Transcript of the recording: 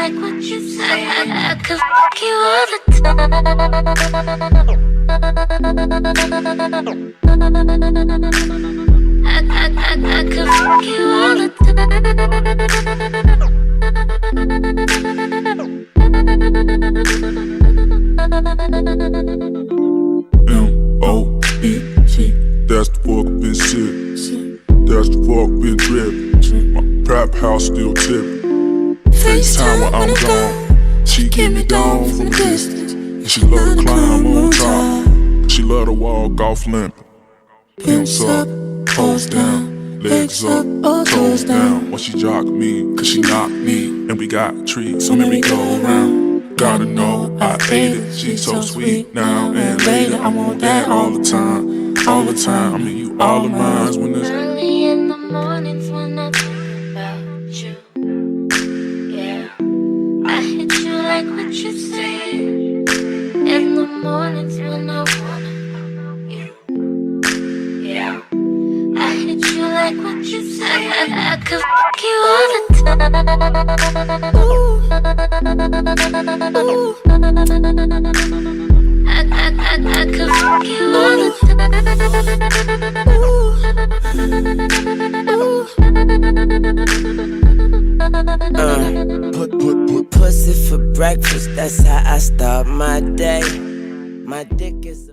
like what you say. I could fuck you all the time. I could fuck you all the M-O-E-T, that's the fuck been sick. That's the fuck been drippin'. My trap house still tippin'. FaceTime when I'm gone. She give me down from a distance. And she love to climb on top. She love to walk off limpin'. Pimps up, toes down, legs up, toes down. When she jock me, cause she knock me. And we got treats, so merry go around. Gotta know I ate it, she's so sweet now and later. I want that all the time, all the time. I mean you all of mine when it's early in the mornings when I think about you. Yeah, I hit you like what you say. In the mornings when I wanna you. Yeah, I hit you like what you say. I could fuck you all the time. Ooh. Ooh. I could fuck you all the time. Put pussy for breakfast, that's how I start my day. My dick is